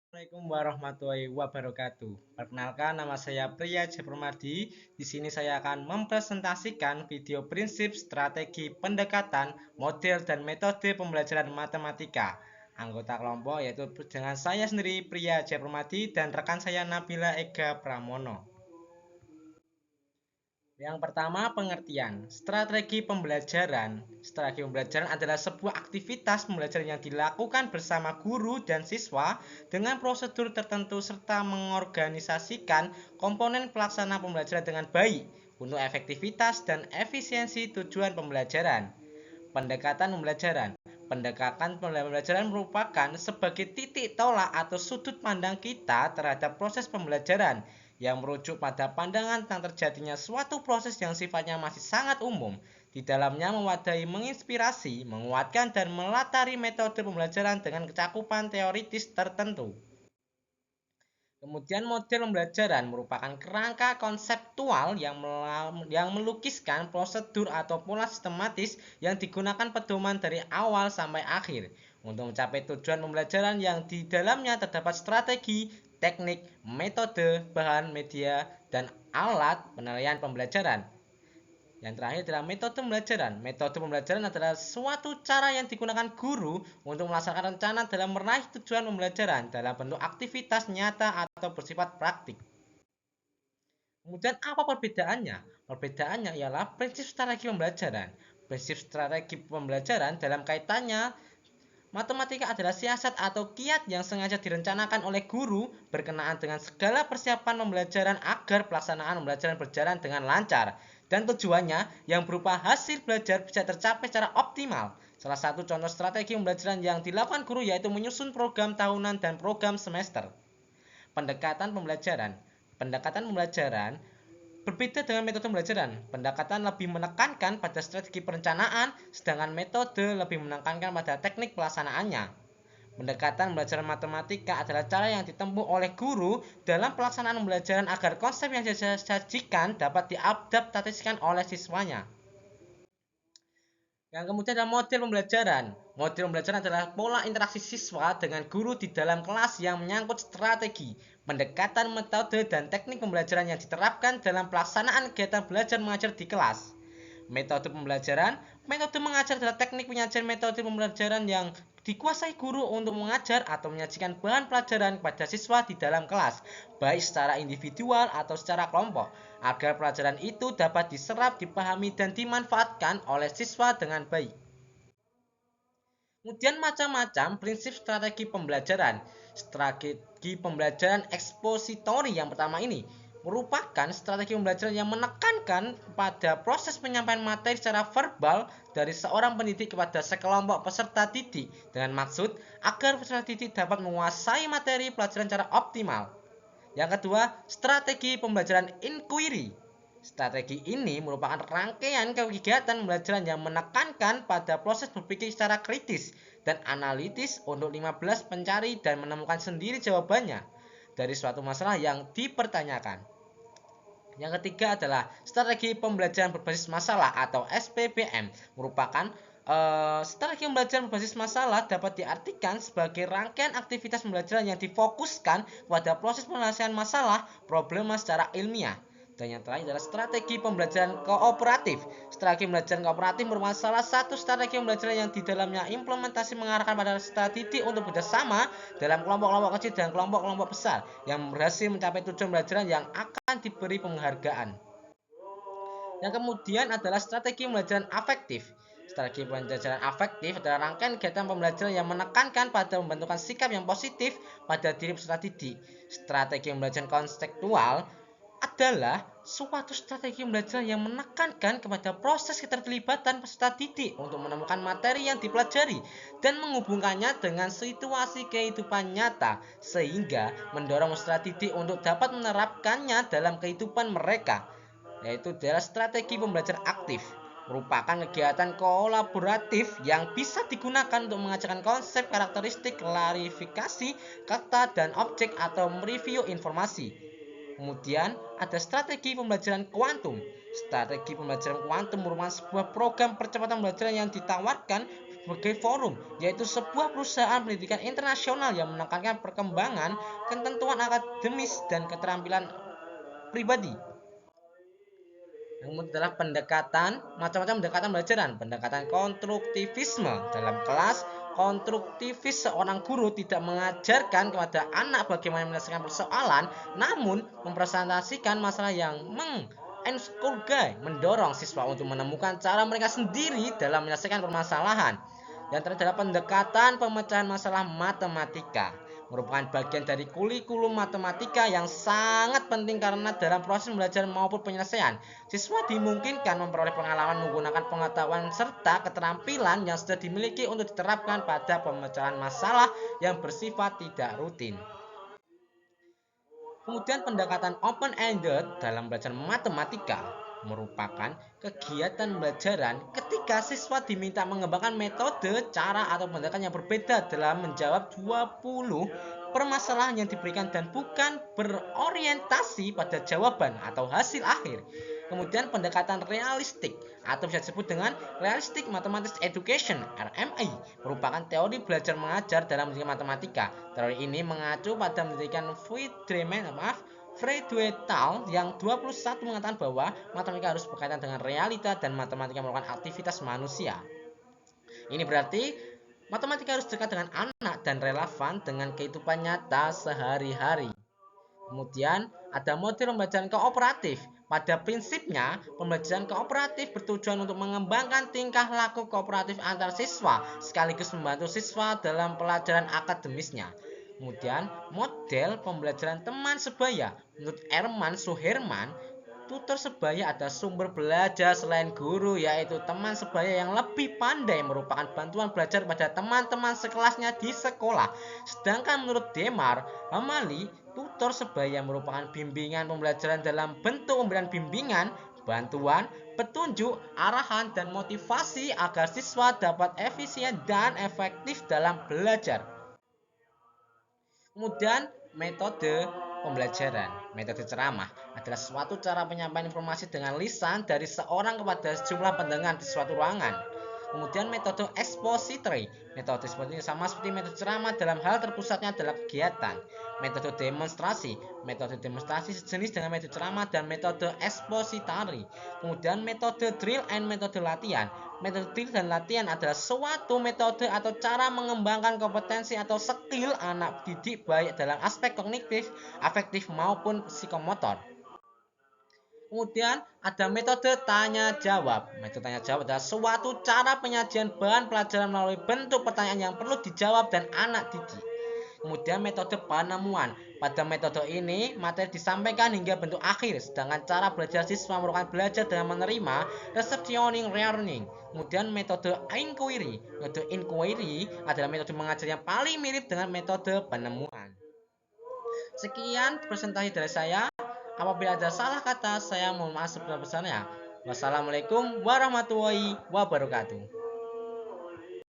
Assalamualaikum warahmatullahi wabarakatuh. Perkenalkan, nama saya Priya Jepermadi. Di sini saya akan mempresentasikan video prinsip, strategi, pendekatan, model, dan metode pembelajaran matematika. Anggota kelompok yaitu dengan saya sendiri Priya Jepermadi dan rekan saya Nabila Ega Pramono. Yang pertama, pengertian. Strategi pembelajaran. Strategi pembelajaran adalah sebuah aktivitas pembelajaran yang dilakukan bersama guru dan siswa dengan prosedur tertentu serta mengorganisasikan komponen pelaksana pembelajaran dengan baik untuk efektivitas dan efisiensi tujuan pembelajaran. Pendekatan pembelajaran. Pendekatan pembelajaran merupakan sebagai titik tolak atau sudut pandang kita terhadap proses pembelajaran yang merujuk pada pandangan tentang terjadinya suatu proses yang sifatnya masih sangat umum. Di dalamnya mewadahi menginspirasi, menguatkan, dan melatari metode pembelajaran dengan kecakupan teoritis tertentu. Kemudian model pembelajaran merupakan kerangka konseptual yang melukiskan prosedur atau pola sistematis yang digunakan pedoman dari awal sampai akhir untuk mencapai tujuan pembelajaran yang di dalamnya terdapat strategi, teknik, metode, bahan, media, dan alat penilaian pembelajaran. Yang terakhir adalah metode pembelajaran. Metode pembelajaran adalah suatu cara yang digunakan guru untuk melaksanakan rencana dalam meraih tujuan pembelajaran dalam bentuk aktivitas nyata atau bersifat praktik. Kemudian apa perbedaannya? Perbedaannya ialah prinsip strategi pembelajaran. Prinsip strategi pembelajaran dalam kaitannya matematika adalah siasat atau kiat yang sengaja direncanakan oleh guru berkenaan dengan segala persiapan pembelajaran agar pelaksanaan pembelajaran berjalan dengan lancar dan tujuannya yang berupa hasil belajar bisa tercapai secara optimal. Salah satu contoh strategi pembelajaran yang dilakukan guru yaitu menyusun program tahunan dan program semester. Pendekatan pembelajaran. Pendekatan pembelajaran berbeda dengan metode pembelajaran. Pendekatan lebih menekankan pada strategi perencanaan, sedangkan metode lebih menekankan pada teknik pelaksanaannya. Pendekatan pembelajaran matematika adalah cara yang ditempuh oleh guru dalam pelaksanaan pembelajaran agar konsep yang disajikan dapat diadaptasikan oleh siswanya. Yang kemudian adalah model pembelajaran. Model pembelajaran adalah pola interaksi siswa dengan guru di dalam kelas yang menyangkut strategi, pendekatan, metode, dan teknik pembelajaran yang diterapkan dalam pelaksanaan kegiatan belajar mengajar di kelas. Metode pembelajaran. Metode mengajar adalah teknik penyajian metode pembelajaran yang dikuasai guru untuk mengajar atau menyajikan bahan pelajaran kepada siswa di dalam kelas, baik secara individual atau secara kelompok, agar pelajaran itu dapat diserap, dipahami, dan dimanfaatkan oleh siswa dengan baik. Kemudian macam-macam prinsip strategi pembelajaran. Strategi pembelajaran ekspositori yang pertama ini merupakan strategi pembelajaran yang menekankan pada proses penyampaian materi secara verbal dari seorang pendidik kepada sekelompok peserta didik dengan maksud agar peserta didik dapat menguasai materi pelajaran secara optimal. Yang kedua, strategi pembelajaran inquiry. Strategi ini merupakan rangkaian kegiatan pembelajaran yang menekankan pada proses berpikir secara kritis dan analitis untuk 15 pencari dan menemukan sendiri jawabannya dari suatu masalah yang dipertanyakan. Yang ketiga adalah strategi pembelajaran berbasis masalah atau SPBM, merupakan strategi pembelajaran berbasis masalah dapat diartikan sebagai rangkaian aktivitas pembelajaran yang difokuskan pada proses penyelesaian masalah problema secara ilmiah. Dan yang terakhir adalah strategi pembelajaran kooperatif. Strategi pembelajaran kooperatif merupakan salah satu strategi pembelajaran yang di dalamnya implementasi mengarahkan pada peserta didik untuk bekerjasama dalam kelompok-kelompok kecil dan kelompok-kelompok besar yang berhasil mencapai tujuan pembelajaran yang akan diberi penghargaan. Yang kemudian adalah strategi pembelajaran afektif. Strategi pembelajaran afektif adalah rangkaian kegiatan pembelajaran yang menekankan pada pembentukan sikap yang positif pada diri peserta didik. Strategi pembelajaran konseptual adalah suatu strategi pembelajaran yang menekankan kepada proses keterlibatan peserta didik untuk menemukan materi yang dipelajari dan menghubungkannya dengan situasi kehidupan nyata sehingga mendorong peserta didik untuk dapat menerapkannya dalam kehidupan mereka, yaitu adalah strategi pembelajaran aktif, merupakan kegiatan kolaboratif yang bisa digunakan untuk mengajarkan konsep, karakteristik, klarifikasi, kata, dan objek atau mereview informasi. Kemudian ada strategi pembelajaran kuantum. Strategi pembelajaran kuantum merupakan sebuah program percepatan pembelajaran yang ditawarkan sebagai forum, yaitu sebuah perusahaan pendidikan internasional yang menekankan perkembangan ketentuan akademis dan keterampilan pribadi. Yang adalah macam-macam pendekatan pembelajaran. Pendekatan konstruktivisme dalam kelas. Konstruktivis, seorang guru tidak mengajarkan kepada anak bagaimana menyelesaikan persoalan, namun mempresentasikan masalah yang mendorong siswa untuk menemukan cara mereka sendiri dalam menyelesaikan permasalahan. Dan terhadap pendekatan pemecahan masalah matematika merupakan bagian dari kurikulum matematika yang sangat penting karena dalam proses belajar maupun penyelesaian, siswa dimungkinkan memperoleh pengalaman menggunakan pengetahuan serta keterampilan yang sudah dimiliki untuk diterapkan pada pemecahan masalah yang bersifat tidak rutin. Kemudian pendekatan open-ended dalam belajar matematika merupakan kegiatan pembelajaran ketika siswa diminta mengembangkan metode, cara, atau pendekatan yang berbeda dalam menjawab 20 permasalahan yang diberikan dan bukan berorientasi pada jawaban atau hasil akhir. Kemudian pendekatan realistik atau bisa disebut dengan Realistic Mathematics Education (RMI) merupakan teori belajar mengajar dalam pendidikan matematika. Teori ini mengacu pada pendidikan Friedrich yang 21 mengatakan bahwa matematika harus berkaitan dengan realita dan matematika merupakan aktivitas manusia. Ini berarti matematika harus dekat dengan anak dan relevan dengan kehidupan nyata sehari-hari. Kemudian ada model pembelajaran kooperatif. Pada prinsipnya, pembelajaran kooperatif bertujuan untuk mengembangkan tingkah laku kooperatif antar siswa sekaligus membantu siswa dalam pelajaran akademisnya. Kemudian, model pembelajaran teman sebaya. Menurut Herman Suherman, tutor sebaya ada sumber belajar selain guru, yaitu teman sebaya yang lebih pandai merupakan bantuan belajar pada teman-teman sekelasnya di sekolah. Sedangkan menurut Demar Hamali, tutor sebaya merupakan bimbingan pembelajaran dalam bentuk pemberian bimbingan, bantuan, petunjuk, arahan, dan motivasi agar siswa dapat efisien dan efektif dalam belajar. Kemudian metode pembelajaran. Metode ceramah adalah suatu cara penyampaian informasi dengan lisan dari seorang kepada sejumlah pendengar di suatu ruangan. Kemudian metode expository. Metode expository sama seperti metode ceramah dalam hal terpusatnya adalah kegiatan. Metode demonstrasi. Metode demonstrasi sejenis dengan metode ceramah dan metode expository. Kemudian metode drill and metode latihan. Metode drill dan latihan adalah suatu metode atau cara mengembangkan kompetensi atau skill anak didik baik dalam aspek kognitif, afektif maupun psikomotor. Kemudian ada metode tanya jawab. Metode tanya jawab adalah suatu cara penyajian bahan pelajaran melalui bentuk pertanyaan yang perlu dijawab dan anak didik. Kemudian metode penemuan. Pada metode ini, materi disampaikan hingga bentuk akhir, sedangkan cara belajar siswa merupakan belajar dengan menerima receptioning learning. Kemudian metode inquiry. Metode inquiry adalah metode mengajar yang paling mirip dengan metode penemuan. Sekian presentasi dari saya. Apabila ada salah kata, saya mohon maaf sebesar-besarnya. Wassalamualaikum warahmatullahi wabarakatuh.